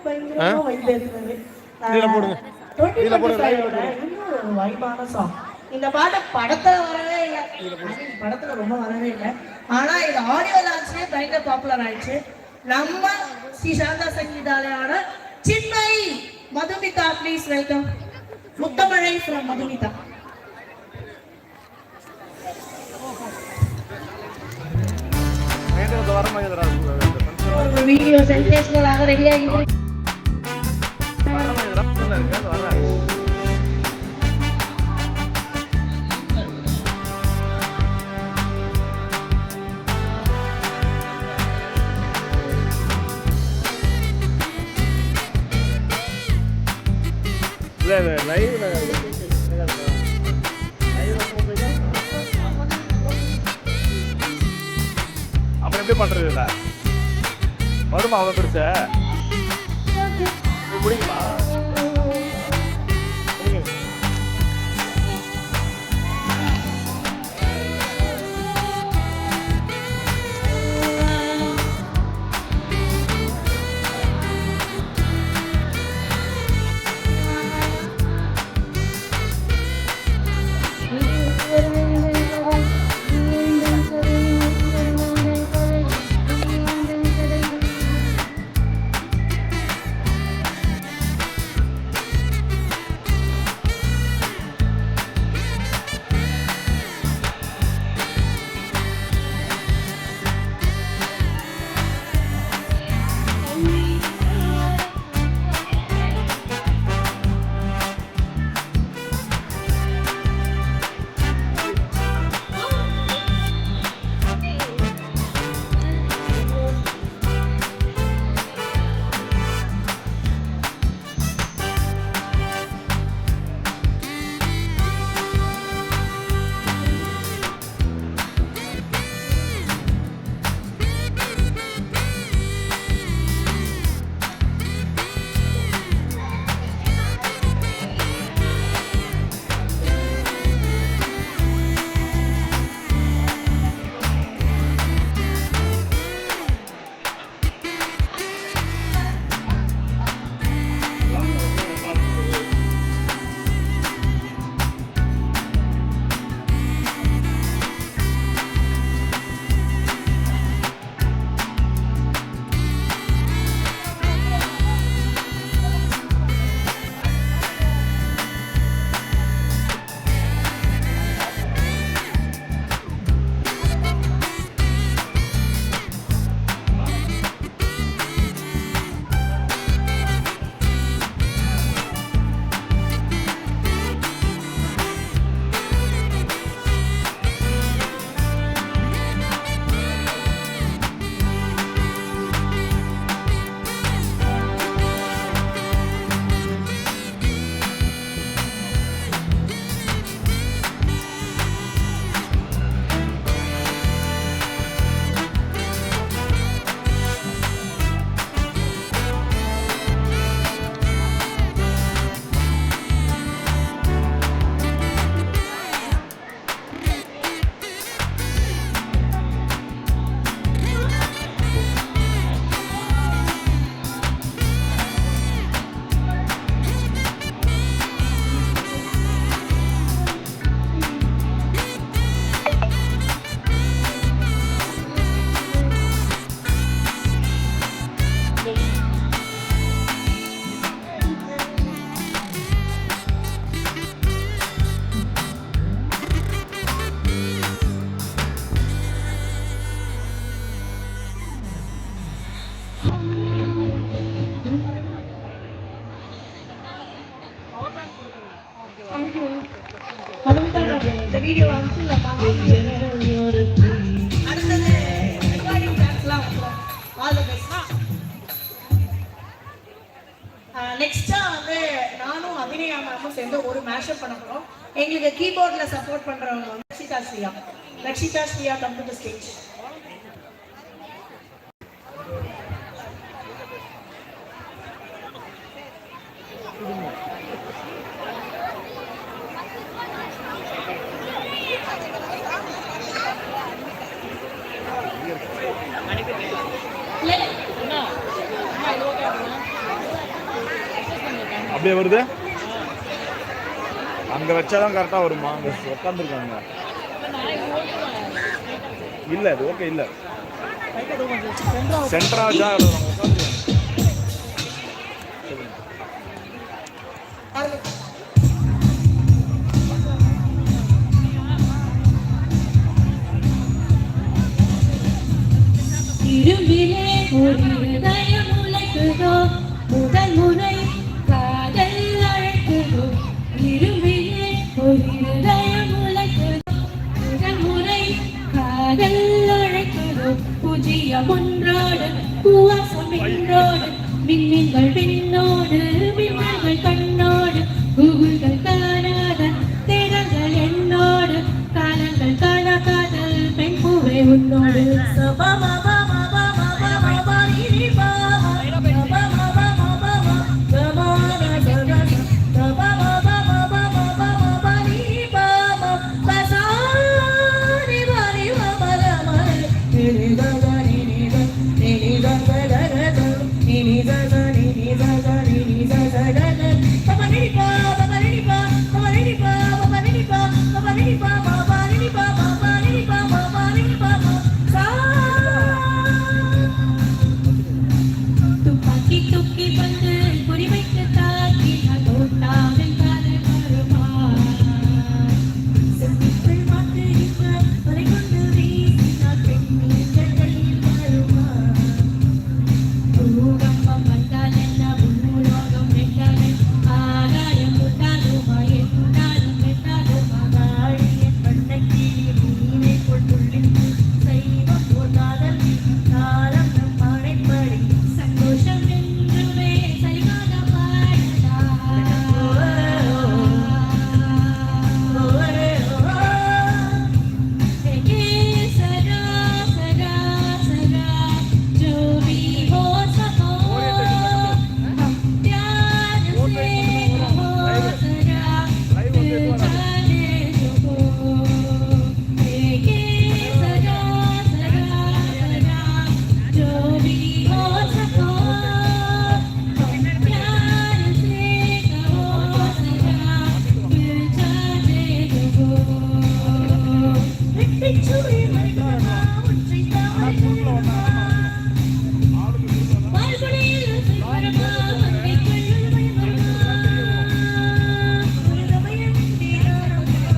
பயங்கரமா வைத்திருந்தது. இன்னும் வைபான சாங். இந்த பாட்டு படத்துல வரவே இல்லை, படத்துல ரொம்ப வரவே இல்லை. ஆனா இது ஆடியோ லான்ச்லயே பயங்கர பாப்புலர் ஆயிடுச்சு. நம்ம ஸ்ரீ சாரதா சங்கீதாலயான Chinmayi Madhumitha, please welcome. Muthamazhai from Madhumitha. ஒரு வீடியோ சென்சேஷனலாக ரெடி ஆகிட்டு அப்புறம் எப்படி பண்றது இல்ல வருமா அவன் பிடிச்ச முடியுமா வீடியோ நெக்ஸ்டா வந்து நானும் அபிநயா மேமும் சேர்ந்து ஒரு மேஷப் பண்ண போறோம். எங்களுக்கு கீபோர்ட்ல சப்போர்ட் பண்றவங்க Rakshitha Shriya come to the stage. அப்படியே வருது. அங்க வச்சாதான் கரெக்டா வருமா? அங்க உட்காந்துருக்காங்க. இல்ல இது ஓகே இல்ல. சென்டரா வச்சா உட்காந்து. இரும்பிலே ஒரு இதயம் உழைக்குதோ, முதல் முறை காதல் அழைக்குதோ. இரும்பிலே ஒரு இதயம் உழைக்குதோ, முதல் முறை காதல் அழைக்குதோ. பூஜ்ஜியம் ஒன்றோடு பூவாசம் இன்றோடு, மின்மின்கள் விண்ணோடு மின்னல்கள் கண்ணோடு, கூகுள்கள் காணாத தேடல்கள் என்னோடு, காலங்கள் காண காதல் பெண் பூவே உன்னோடு. துப்பாக்கி தூக்கி வந்து குறிவைத்து தாக்கினால் தோட்டாவில் காதல் வருமா? செந்திக்குள் மாற்றிருக்க வரை கொண்டு வீசினால் பெண்மீன்கள் கையில் வருமா? பூகம்பம் வந்தால் என்ன, பூலோகம் வென்றால் என்ன, ஆகாயம் உண்டாகுமா, என்னாலும் வென்றாலுமா? வாழியன் பண்ணைக்கு மீனை கொண்டுள்ளிருந்து சைவம் போதாதல் காலம் நம் ஆணைப்படி சந்தோஷம் என்றுமே சரிகாத பாடலா. சரா சரா சரா जो भी हो सको, हम प्यार से कहो जरा, दिल जाने दो। सरा सरा सरा जो भी हो सको, हम प्यार से कहो जरा, दिल जाने दो। வெட்டிச்சுழி மறைமா ஒற்றை தாமரைமா, வாழ்குடியில் சுவரமா மங்கை கொள்ளுள் மயமரமா, ஒரு சமயம் தீராரமா,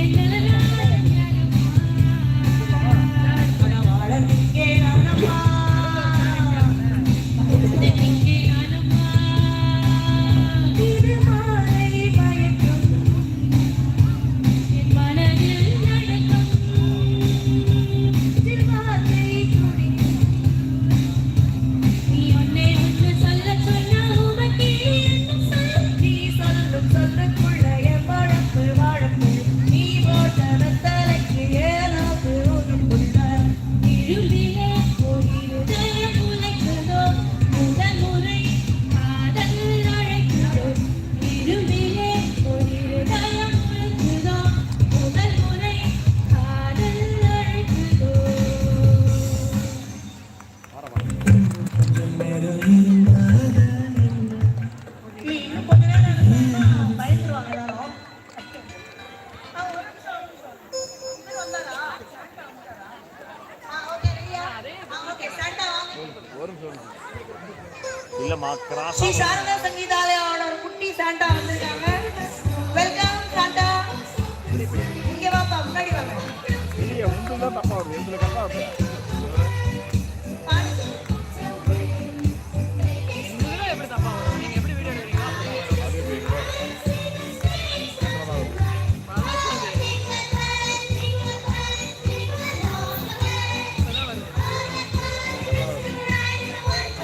என் நலனாய் ஞானமா, வாழன் இங்கே நானம்மா, வாழ்ந்தேன் இங்கே நானம்மா. திருமாலை மயக்கம் என் மனதில் நடக்கும், திருவார்த்தை துடிக்கும். நீ ஒன்னே ஒன்று சொல்ல சொன்ன உமக்கு என்ன சொல்ல? நீ சொல்லும் சொல்லுக்குள்ள என் வழக்கு வாழப்பு, நீ போட்ட வெத்தலைக்கு ஏனாக்கு ஒன்றுக்குள்ள. இரும்பிலே ஒரு இதயம் உழைக்குதோ, முதல் முறை காதல் அழைக்குதோ. இரும்பிலே ஒரு இதயம் உழைக்குதோ, முதல் முறை காதல் அழைக்குதோ. நீ இன்னும் கொஞ்ச நேரம் இருந்தா பயந்துருவாங்க எல்லாரும். ஒரு நிமிஷம். இவர் வந்தாரா? சாண்டா வந்தாரா? ஓகே ரெடியா? ஓகே சாண்டா வாங்க. ஒரு நிமிஷம். இல்லம்மா கிராஸ் ஸ்ரீ சாரதா சங்கீதாலயோட ஒரு குட்டி சாண்டா வந்திருக்காங்க. Welcome Santa. இங்க வாப்பா, முன்னாடி வாங்க. இல்லையே உங்களுக்கு தான் தப்பா வருது. உங்களுக்கு கரெக்டா வருது.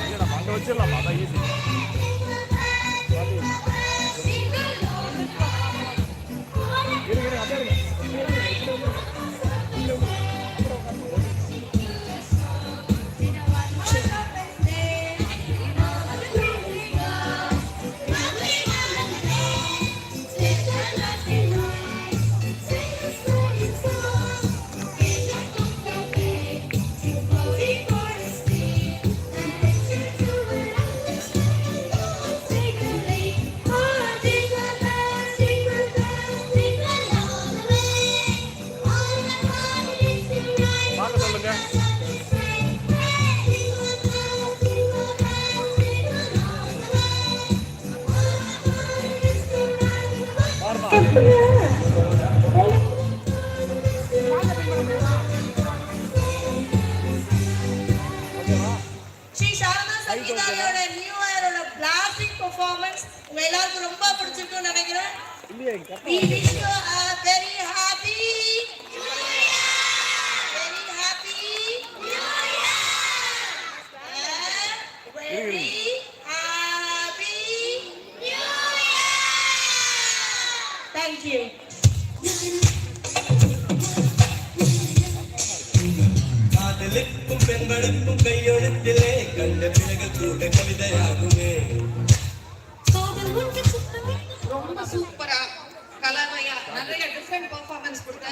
இல்ல நம்ம அங்க வச்சிடலாமா? அதான் ஈஸி. ஸ்ரீ சாரதா சங்கீதாலயோட நியூ இயரோட பிளாஸ்டிக் பெர்ஃபார்மன்ஸ் உங்க எல்லாருக்கும் ரொம்ப பிடிச்சிருக்கும்னு நினைக்கிறேன். We wish you a very happy New Year. Very happy New Year. Very happy New Year. Thank you. காதலுக்கும் பெண்களுக்கும் கையெழுத்திலே கண்ட பிறகு கூட கவிதையாகுமே. ரொம்ப சூப்பரா கலவையா நிறைய டிஃபரெண்ட் பெர்ஃபார்மன்ஸ் கொடுத்த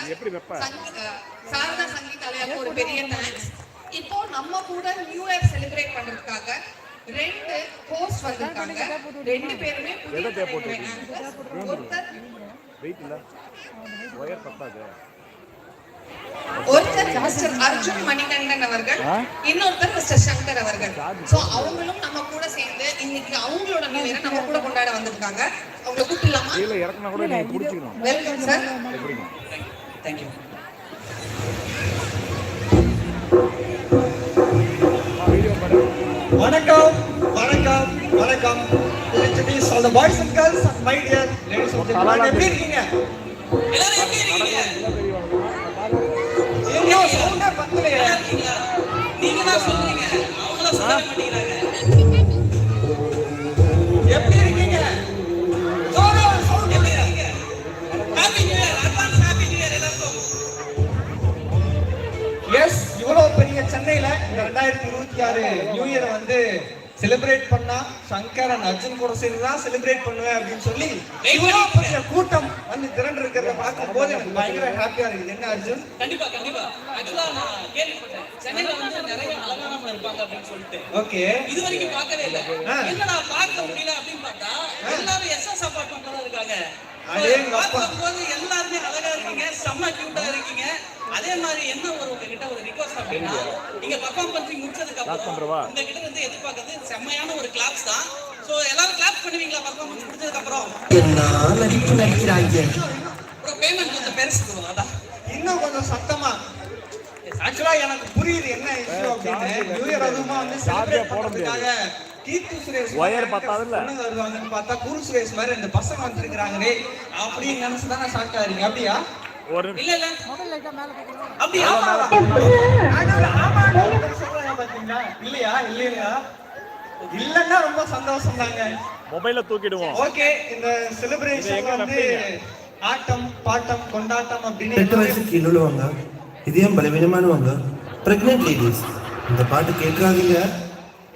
சாரதா சங்கீதாலயாவுக்கு ஒரு பெரிய தேங்க்ஸ். இப்போ நம்ம கூட நியூ இயர் செலிப்ரேட் பண்றதுக்காக 2 ஹோஸ்ட் வந்திருக்காங்க. 2 பேருமே ஒருத்தர் மிஸ்டர் அர்ஜுன் மணிகண்டன் அவர்கள், இன்னொருத்தர் மிஸ்டர் சங்கர் அவர்கள். சோ அவங்களும் நம்ம கூட சேர்ந்து இன்னைக்கு அவங்களோட நியூ இயரை நம்ம கூட கொண்டாட வந்திருக்காங்க. அவங்களை கூப்பிடலாமா? Welcome sir. தேங்க்யூ. வணக்கம் வணக்கம் வணக்கம். Ladies all the boys and girls, my dear ladies and gentlemen, எப்படி இருக்கீங்க? எல்லாரும் எப்படி இருக்கீங்க? ஐயோ சவுண்டா பத்தலையே. நீங்க தான் சொல்றீங்க, அவங்கள சொல்ல மாட்டீங்கறாங்க. எப்படி இருக்கீங்க? ஜோரா சவுண்ட் எப்படி இருக்கீங்க? Happy new year, advance happy new year எல்லாருக்கும். எஸ், இவ்வளவு பெரிய சென்னையில இந்த 2026 நியூ இயர் வந்து செலிப்ரேட் பண்ணா சங்கர் அண்ட் அர்ஜுன் கூட சேர்ந்து தான் செலிப்ரேட் பண்ணுவேன் அப்படின்னு சொல்லி இவ்வளவு பெரிய கூட்டம் வந்து திரண்டு இருக்கிறத பார்க்கும்போது எனக்கு பயங்கர ஹாப்பியா இருக்குது. என்ன அர்ஜுன்? கண்டிப்பா கண்டிப்பா. ஆக்சுவலா நான் கேள்விப்பட்டேன் சென்னையில வந்து நிறைய அழகானவங்க இருப்பாங்க அப்படின்னு சொல்லிட்டு. ஓகே, இது வரைக்கும் பார்க்கவே இல்லை. என்னடா பார்க்க முடியல அப்படின்னு பார்த்தா எல்லாரும் எஸ்எஸ் அபார்ட்மெண்ட் தான் இருக்காங்க. பார்க்கும்போது எல்லாருமே அழகா இருக்கீங்க, செம்ம கியூட்டா இருக்கீங்க. அதே மாதிரி என்ன ஒரு உங்ககிட்ட ஒரு ரிக்வெஸ்ட் அப்படின்னா, நீங்க பெர்ஃபார்ம் பண்ணி முடிச்சதுக்கு அப்புறம் இந்த கிட்ட இருந்து எதிர்பார்க்கறது செம்மையான ஒரு கிளாப்ஸ் தான். சோ எல்லாரும் கிளாப் பண்ணுவீங்களா பெர்ஃபார்மன்ஸ் முடிச்சதுக்கு அப்புறம்? நடிக்கிறாங்க. அப்புறம் பேமெண்ட் கொஞ்சம் பெருசு கொடுங்க. அதான் இன்னும் கொஞ்சம் சத்தமா. ஆக்சுவலா எனக்கு புரியுது என்ன இஷ்யூ அப்படின்னு. நியூ இயர் அதுமா வந்து செலிப்ரேட் பண்றதுக்காக கீர்த்தி சுரேஷ் ஒயர் பத்தாதுல்ல வருவாங்கன்னு பார்த்தா குரு சுரேஷ் மாதிரி இந்த பசங்க வந்திருக்காங்களே அப்படின்னு நினைச்சு தானே ஷாக் ஆறீங்க. அப்படியா? ஒரு இல்ல இல்ல அப்படியா? சொல்றாங்க பாத்தீங்களா? இல்லையா? இல்லையா? இல்லன்னா ரொம்ப சந்தோஷம் தாங்க. மொபைல தூக்கிடுவோம். ஓகே, இந்த செலிப்ரேஷன் வந்து ஆட்டம் பாட்டம் கொண்டாட்டம் அப்படின்னு 8 வயசுக்கு கீழே உள்ளவங்க, இதயம் பலவீனமானவங்க, பிரெக்னென்ட் லேடிஸ் இந்த பாட்டு கேட்காதீங்க.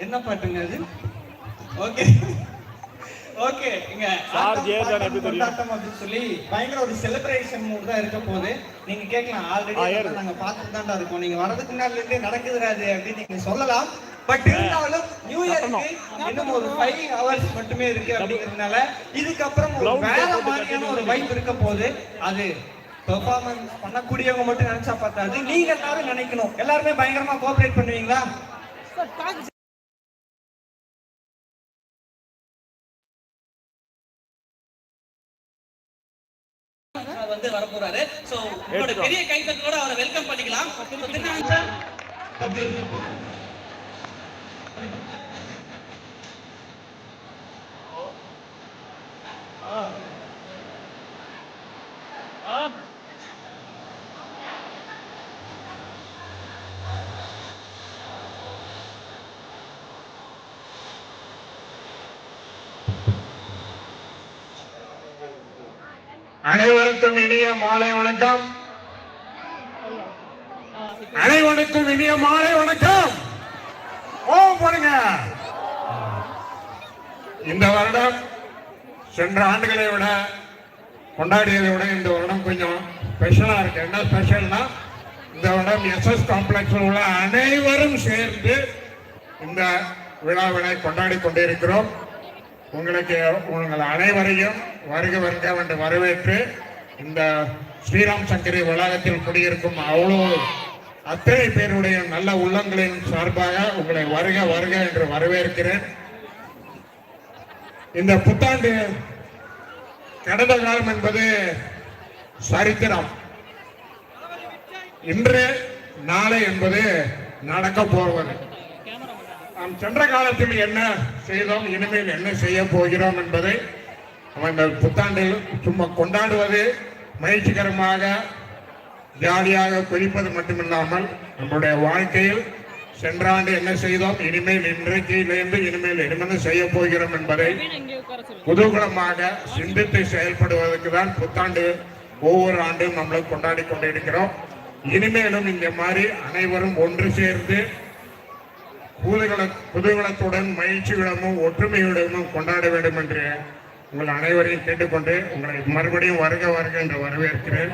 என்ன பாட்டுங்க அது? ஓகே ஓகே, இங்க கொண்டாட்டம் அப்படின்னு சொல்லி பயங்கர ஒரு செலிப்ரேஷன் மூட் தான் இருக்க போது. நீங்க கேட்கலாம், ஆல்ரெடி நாங்க பார்த்துட்டு தான்டா இருக்கோம், நீங்க வரதுக்கு முன்னாடி இருந்தே நடக்குதுராது அப்படின்னு நீங்க சொல்லலாம். பட் இருந்தாலும் நியூ இயருக்கு இன்னும் ஒரு 5 hours மட்டுமே இருக்கு அப்படிங்கிறதுனால இதுக்கப்புறம் ஒரு வேற மாதிரியான ஒரு வைப் இருக்க போது. அது பெர்ஃபார்மன்ஸ் பண்ணக்கூடியவங்க மட்டும் நினைச்சா பார்த்தாது, நீங்க எல்லாரும் நினைக்கணும். எல்லாருமே பயங்கரமா கோஆபரேட் பண்ணுவீங்களா? வந்து வர போறாரு. சோ உங்களோட பெரிய கைத்தட்டலோட அவரை வெல்கம் பண்ணிக்கலாம். அனைவருக்கும் இனிய மாலை வணக்கம். அனைவருக்கும் இனிய மாலை வணக்கம். போடுங்க. இந்த வருடம் சென்ற ஆண்டுகளை விட கொண்டாடியதை விட இந்த வருடம் கொஞ்சம் ஸ்பெஷலா இருக்கு. என்ன ஸ்பெஷல்னா, இந்த வருடம் எஸ்எஸ் காம்ப்ளெக்ஸில் உள்ள அனைவரும் சேர்ந்து இந்த விழாவினை கொண்டாடி கொண்டிருக்கிறோம். உங்களுக்கு உங்கள் அனைவரையும் வருக வருக என்று வரவேற்று இந்த ஸ்ரீராம் சங்கரி வளாகத்தில் குடியிருக்கும் அவ்வளோ அத்தனை பேருடைய நல்ல உள்ளங்களின் சார்பாக உங்களை வருக வருக என்று வரவேற்கிறேன். இந்த புத்தாண்டு கடந்த காலம் என்பது சரித்திரம். இன்று நாளை என்பது நடக்க போவது. நாம் சென்ற காலத்தில் என்ன செய்தோம், இனிமேல் என்ன செய்ய போகிறோம் என்பதை அந்த புத்தாண்டில் சும்மா கொண்டாடுவது, மகிழ்ச்சிகரமாக ஜாலியாக குதிப்பது மட்டுமில்லாமல் நம்முடைய வாழ்க்கையில் சென்ற ஆண்டு என்ன செய்தோம், இனிமேல் இன்றைக்கிலிருந்து இனிமேல் என்ன செய்ய போகிறோம் என்பதை குதூகலமாக சிந்தித்து செயல்படுவதற்கு தான் புத்தாண்டு ஒவ்வொரு ஆண்டும் நம்மளை கொண்டாடி கொண்டிருக்கிறோம். இனிமேலும் இந்த மாதிரி அனைவரும் ஒன்று சேர்ந்து குதூகலத்துடன் மகிழ்ச்சியுடனும் ஒற்றுமையுடனும் கொண்டாட வேண்டும் என்று உங்கள் அனைவரையும் கேட்டுக்கொண்டு உங்களை மறுபடியும் வருக வருக என்று வரவேற்கிறேன்.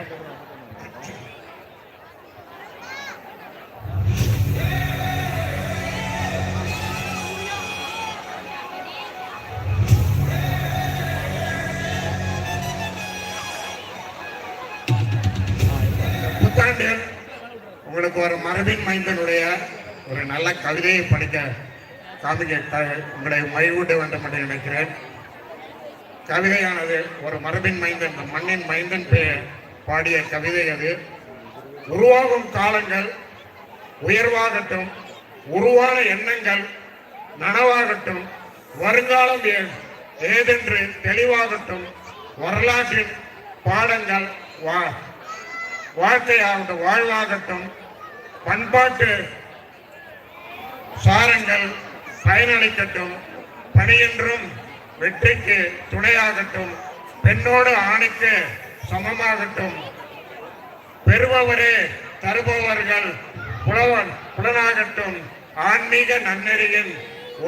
புத்தாண்டில் உங்களுக்கு ஒரு மரபின் மைந்தனுடைய ஒரு நல்ல கவிதையை காமிக்க உங்களை மகிழ்வூட்ட வேண்டும் என்று நினைக்கிறேன். கவிதையானது ஒரு மரபின் மைந்தன், மண்ணின் மைந்தன் பாடிய கவிதை அது. உருவாகும் காலங்கள் உயர்வாகட்டும், உருவான எண்ணங்கள் நனவாகட்டும், வருங்காலம் ஏதென்று தெளிவாகட்டும், வரலாற்றின் பாடங்கள் வாழ்க்கையாகட்டும் வாழ்வாகட்டும், பண்பாட்டு சாரங்கள் பயனளிக்கட்டும், பணியென்றும் வெற்றிக்கு துணையாகட்டும், பெண்ணோடு ஆணுக்கு சமமாகட்டும், பெறுபவரே தருபவர்கள் புலனாகட்டும், ஆன்மீக நன்னெறியின்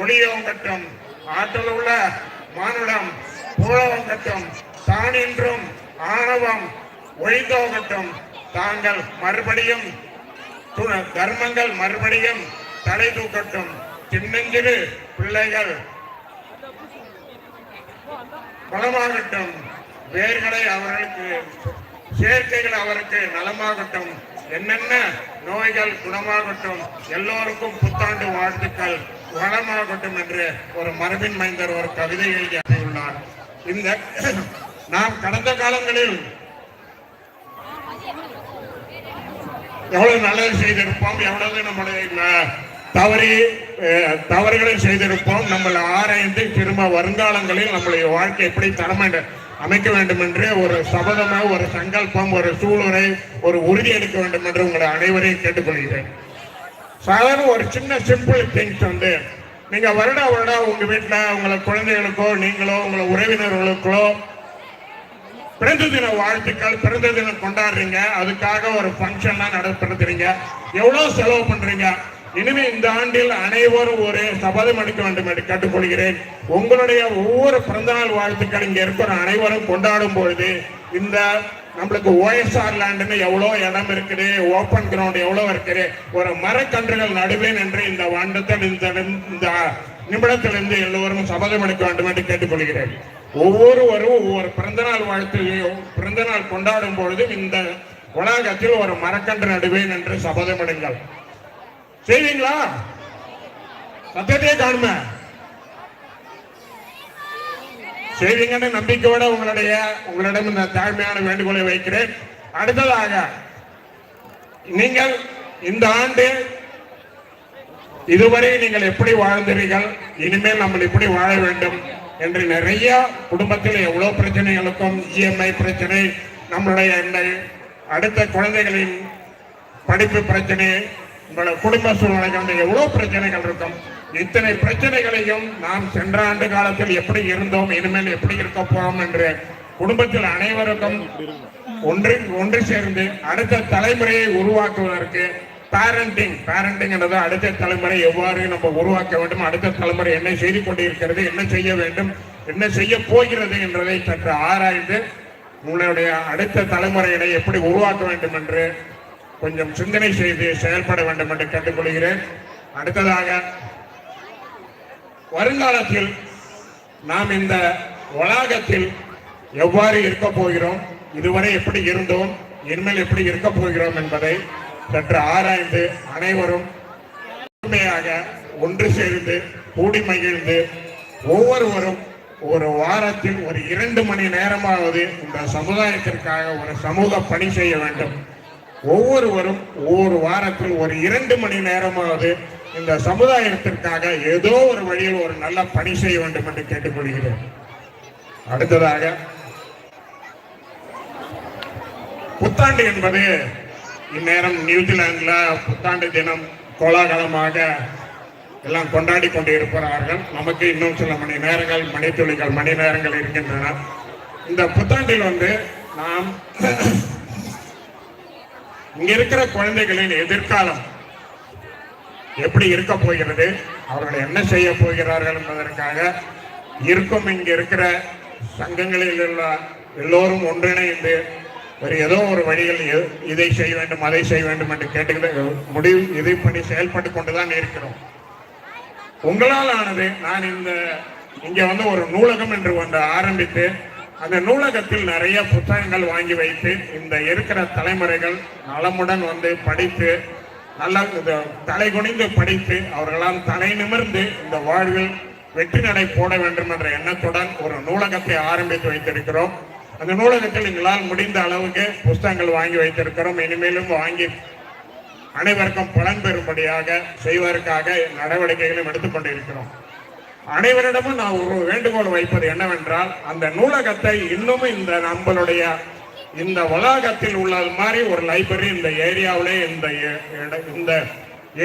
ஒளியோங்கட்டும், ஆற்றலுள்ள மானுடம் புகழோங்கட்டும், தானின்றும் ஆணவம் ஒழிந்தோகட்டும், தாங்கள் மறுபடியும் தர்மங்கள் மறுபடியும் தலை தூக்கட்டும், சின்னஞ்சிறு பிள்ளைகள் பலமாகட்டும், வேர்களை அவர்களுக்கு சேர்க்கைகள் அவருக்கு நலமாகட்டும், என்னென்ன நோய்கள் குணமாகட்டும், எல்லோருக்கும் புத்தாண்டு வாழ்த்துக்கள் வளமாகட்டும் என்று ஒரு மரபின் மைந்தர் ஒரு கவிதை எழுதி அனுப்பியுள்ளார். இந்த நாம் கடந்த காலங்களில் எவ்வளவு நல்லது செய்திருப்போம், எவ்வளவு நம்முடைய தவறுகளை செய்திருப்போம், நம்மளை ஆராய்ந்து திரும்ப வருங்காலங்களில் நம்முடைய வாழ்க்கை எப்படி அமைக்க வேண்டும் என்று ஒரு சபதமாக, ஒரு சங்கல்பம், ஒரு சூளுரை, ஒரு உறுதி எடுக்க வேண்டும் என்று உங்களை அனைவரையும் கேட்டுக்கொள்கிறேன். சாதாரண ஒரு சின்ன சிம்பிள் திங்ஸ் நீங்க வருடம் உங்க வீட்டில் உங்களை குழந்தைகளுக்கோ நீங்களோ உங்களை உறவினர்களுக்கோ பிறந்த தின வாழ்த்துக்கள், பிறந்த தினம் கொண்டாடுறீங்க, அதுக்காக ஒரு ஃபங்க்ஷன்லாம் நடத்துறீங்க, எவ்வளவு செலவு பண்றீங்க. இனிமே இந்த ஆண்டில் அனைவரும் ஒரு சபதம் எடுக்க வேண்டும் என்று கேட்டுக்கொள்கிறேன். உங்களுடைய ஒவ்வொரு பிறந்தநாள் வாழ்த்துக்கள் இங்க இருக்கிற அனைவரும் கொண்டாடும் பொழுது இந்த நம்மளுக்கு OSR லேண்டுன்னு எவ்வளோ இடம் இருக்குது, ஓப்பன் கிரவுண்ட் எவ்வளோ இருக்குது, ஒரு மரக்கன்றுகள் நடுவேன் என்று இந்த வாண்டத்தில் இந்த நிமிடத்திலிருந்து எல்லோரும் சபதம் எடுக்க வேண்டும் என்று கேட்டுக்கொள்கிறேன். ஒவ்வொருவரும் ஒவ்வொரு பிறந்தநாள் வாழ்த்தையும் பிறந்தநாள் கொண்டாடும் பொழுது இந்த உலகத்தில் ஒரு மரக்கன்று நடுவேன் என்று சபதம் எடுங்கள். செய்வீங்களா? சத்தத்தையே காணுமே. செய்வீங்கன்னு நம்பிக்கையோட உங்களிடம் இந்த தாழ்மையான வேண்டுகோளை வைக்கிறேன். அடுத்ததாக நீங்கள் இந்த ஆண்டு இதுவரை நீங்கள் எப்படி வாழ்ந்தீர்கள், இனிமேல் நம்ம எப்படி வாழ வேண்டும் என்று நிறைய குடும்பத்தில் எவ்வளவு பிரச்சனைகளுக்கும் EMI பிரச்சனை, நம்மளுடைய அடுத்த குழந்தைகளின் படிப்பு பிரச்சனை, உங்களோட குடும்ப சூழ்நிலைகள் எவ்வளவு பிரச்சனைகள் இருக்கும். இத்தனை பிரச்சனைகளையும் நாம் சென்ற ஆண்டு காலத்தில் எப்படி இருந்தோம், இனிமேல் எப்படி இருக்க போறோம் என்று குடும்பத்தில் அனைவருக்கும் ஒன்று சேர்ந்து அடுத்த தலைமுறையை உருவாக்குவதற்கு பேரண்டிங் என்றது அடுத்த தலைமுறை எவ்வாறு நம்ம உருவாக்க வேண்டும், அடுத்த தலைமுறை என்ன செய்து கொண்டிருக்கிறது, என்ன செய்ய வேண்டும், என்ன செய்ய போகிறது என்றதை சற்று ஆராய்ந்து உங்களுடைய அடுத்த தலைமுறையினை எப்படி உருவாக்க வேண்டும் என்று கொஞ்சம் சிந்தனை செய்து செயல்பட வேண்டும் என்று கேட்டுக்கொள்கிறேன். அடுத்ததாக வருங்காலத்தில் நாம் இந்த வளாகத்தில் எவ்வாறு இருக்க போகிறோம், இதுவரை எப்படி இருந்தோம், இனிமேல் எப்படி இருக்க போகிறோம் என்பதை சற்று ஆராய்ந்து அனைவரும் உண்மையாக ஒன்று சேர்ந்து கூடி மகிழ்ந்து ஒவ்வொருவரும் ஒரு வாரத்தில் ஒரு 2 மணி நேரமாவது இந்த சமுதாயத்திற்காக ஒரு சமூக பணி செய்ய வேண்டும். ஒவ்வொருவரும் ஒவ்வொரு வாரத்தில் ஒரு 2 மணி நேரமாவது இந்த சமுதாயத்திற்காக ஏதோ ஒரு வழியில் ஒரு நல்ல பணி செய்ய வேண்டும் என்று கேட்டுக்கொள்கிறேன். அடுத்ததாக, புத்தாண்டு என்பது இந்நேரம் நியூசிலாந்துல புத்தாண்டு தினம் கோலாகலமாக எல்லாம் கொண்டாடி கொண்டு இருக்கிறார்கள். நமக்கு இன்னும் சில மணி நேரங்கள் இருக்கின்றன. இந்த புத்தாண்டில் நாம் இங்க இருக்கிற குழந்தைகளின் எதிர்காலம் எப்படி இருக்க போகிறது, அவர்கள் என்ன செய்ய போகிறார்கள் என்பதற்காக இங்க இருக்கிற சங்கங்களில் உள்ள எல்லோரும் ஒன்றிணைந்து ஒரு ஏதோ ஒரு வழியில் இதை செய்ய வேண்டும் அதை செய்ய வேண்டும் என்று கேட்டுக்கிட்டு முடிவு இதை பண்ணி செயல்பட்டு கொண்டுதான் இருக்கிறோம். உங்களால் ஆனது, நான் இங்க ஒரு நூலகம் என்று ஒன்று ஆரம்பித்து அந்த நூலகத்தில் நிறைய புத்தகங்கள் வாங்கி வைத்து இந்த இருக்கிற தலைமுறைகள் நலமுடன் படித்து நல்லா தலை குனிந்து படித்து அவர்களால் தலை நிமிர்ந்து இந்த வாழ்வில் வெற்றி நடை போட வேண்டும் என்ற எண்ணத்துடன் ஒரு நூலகத்தை ஆரம்பித்து வைத்திருக்கிறோம். அந்த நூலகத்தில் எங்களால் முடிந்த அளவுக்கு புத்தகங்கள் வாங்கி வைத்திருக்கிறோம். இனிமேலும் வாங்கி அனைவருக்கும் பலன் பெறும்படியாக செய்வதற்காக நடவடிக்கைகளும் எடுத்துக்கொண்டிருக்கிறோம். அனைவரிடமும் நான் ஒரு வேண்டுகோள் வைப்பது என்னவென்றால், அந்த நூலகத்தை இன்னும் நம்மளுடைய இந்த வளாகத்தில் உள்ளது மாதிரி ஒரு லைப்ரரி இந்த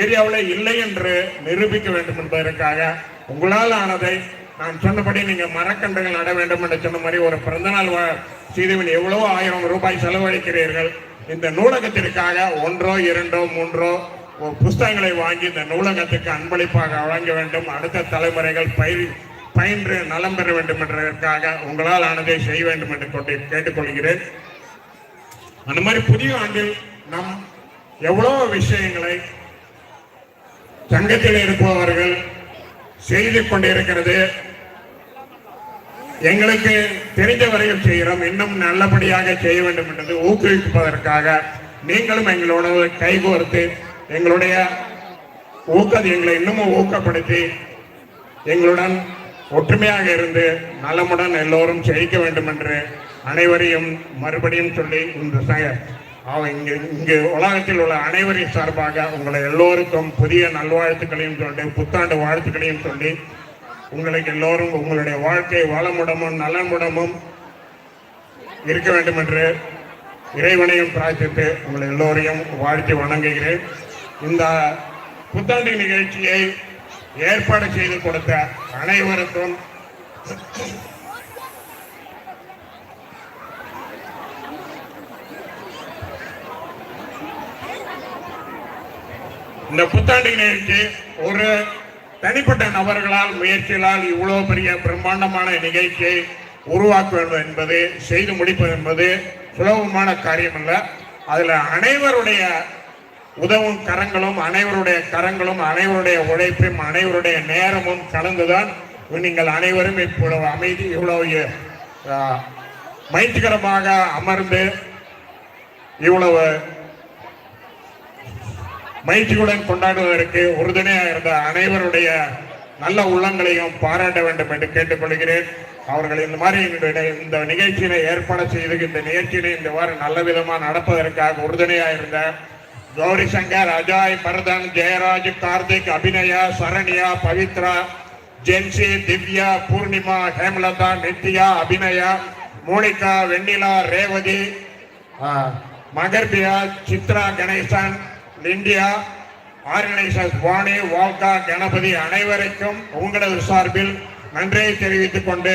ஏரியாவிலே இல்லை என்று நிரூபிக்க வேண்டும் என்பதற்காக உங்களால் ஆனதை நான் சொன்னபடி நீங்க மரக்கன்றுகள் நட வேண்டும் என்று சொன்ன மாதிரி ஒரு பிறந்தநாள் செய்துவின் எவ்வளவோ 1000 ரூபாய் செலவழிக்கிறீர்கள். இந்த நூலகத்திற்காக 1, 2, 3 புஸ்தகங்களை வாங்கி இந்த நூலகத்துக்கு அன்பளிப்பாக வழங்க வேண்டும். அடுத்த தலைமுறைகள் பயின்று நலம் பெற வேண்டும் என்பதற்காக உங்களால் ஆனதை செய்ய வேண்டும் என்று கேட்டுக்கொள்கிறேன். அந்த மாதிரி புதிய ஆண்டில் நாம் எவ்வளவு விஷயங்களை சங்கத்தில் இருப்பவர்கள் செய்து கொண்டிருக்கிறது. எங்களுக்கு தெரிந்த வரையில் செய்கிறோம். இன்னும் நல்லபடியாக செய்ய வேண்டும் என்று ஊக்குவிப்பதற்காக நீங்களும் எங்களோட கைகோர்த்து எங்களுடைய எங்களை இன்னமும் ஊக்கப்படுத்தி எங்களுடன் ஒற்றுமையாக இருந்து நலமுடன் எல்லோரும் ஜெயிக்க வேண்டும் என்று அனைவரையும் மறுபடியும் சொல்லி இங்கு உலகத்தில் உள்ள அனைவரின் சார்பாக உங்களை எல்லோருக்கும் புதிய நல்வாழ்த்துக்களையும் சொல்லி புத்தாண்டு வாழ்த்துக்களையும் சொல்லி உங்களுக்கு எல்லோரும் உங்களுடைய வாழ்க்கை வளமுடமும் நலமுடமும் இருக்க வேண்டும் என்று இறைவனையும் பிரார்த்தித்து உங்களை எல்லோரையும் வாழ்த்தி வணங்குகிறேன். இந்த புத்தாண்டு நிகழ்ச்சியை ஏற்பாடு செய்து கொடுத்த அனைவருக்கும் இந்த புத்தாண்டு நிகழ்ச்சி ஒரு தனிப்பட்ட நபர்களால் முயற்சிகளால் இவ்வளவு பெரிய பிரம்மாண்டமான நிகழ்ச்சியை உருவாக்குவது என்பது செய்து முடிப்பது என்பது சுலபமான காரியம் அல்ல. அதுல அனைவருடைய உதவும் கரங்களும் அனைவருடைய உழைப்பும் அனைவருடைய நேரமும் கலந்துதான் நீங்கள் அனைவரும் இவ்வளவு மகிழ்ச்சிகரமாக அமர்ந்து இவ்வளவு மகிழ்ச்சியுடன் கொண்டாடுவதற்கு உறுதுணையாக இருந்த அனைவருடைய நல்ல உள்ளங்களையும் பாராட்ட வேண்டும் என்று கேட்டுக்கொள்கிறேன். அவர்கள் இந்த மாதிரி இந்த நிகழ்ச்சியினை ஏற்பாடு செய்து இந்த நிகழ்ச்சியினை இந்த வாரம் நல்ல விதமாக நடப்பதற்காக உறுதுணையாக இருந்த கௌரி சங்கர், அஜய், பரதன், ஜெயராஜ், கார்த்திக், அபிநயா, சரண்யா, பவித்ரா, ஜென்சி, திவ்யா, பூர்ணிமா, ஹேமலதா, நித்யா, அபிநயா, மோனிகா, வெண்ணிலா, ரேவதி, மகர்பியா, Chitra, Ganesan, India organisers, Vani, Volga, Ganapathi அனைவருக்கும் உங்களது சார்பில் நன்றியை தெரிவித்துக் கொண்டு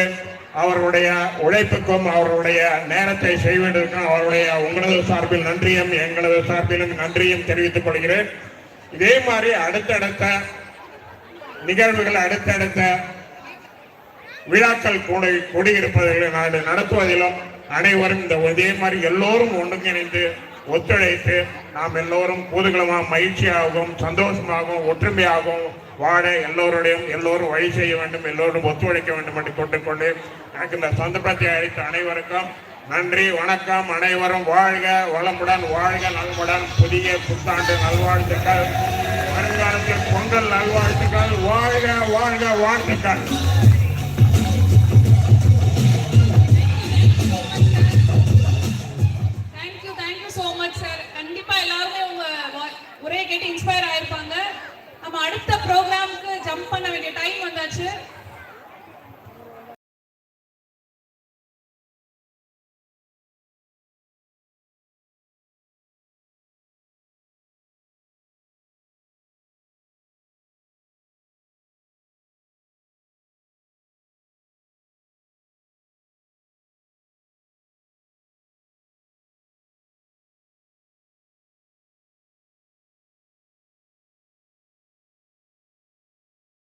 அவர்களுடைய உழைப்புக்கும் அவர்களுடைய நேரத்தை செய்வதற்கும் உங்களது சார்பில் நன்றியும் எங்களது சார்பிலும் நன்றியும் தெரிவித்துக் கொள்கிறேன். இதே மாதிரி அடுத்தடுத்த நிகழ்வுகள் அடுத்தடுத்த விழாக்கள் கூடியிருப்பதில் நடத்துவதிலும் அனைவரும் இதே மாதிரி எல்லோரும் ஒன்றிணைந்து ஒத்துழைத்து நாம் எல்லோரும் கூதுகளமாக மகிழ்ச்சியாகவும் சந்தோஷமாகவும் ஒற்றுமையாகவும் வாழ எல்லோரும் வழி செய்ய வேண்டும், எல்லோரும் ஒத்துழைக்க வேண்டும் என்று கொண்டுகொண்டு எனக்கு இந்த சந்தர்ப்பத்தை அளித்த அனைவருக்கும் நன்றி, வணக்கம். அனைவரும் வாழ்க வளமுடன், வாழ்க நலமுடன். புதிய புத்தாண்டு நல்வாழ்த்துக்கள், வருங்காலத்தில் பொங்கல் நல்வாழ்த்துக்கள். வாழ்க வாழ்க வாழ்த்துக்கள். உரையை கேட்டு இன்ஸ்பயர் ஆயிருப்பாங்க. நம்ம அடுத்த ஜம்ப் பண்ண வேண்டிய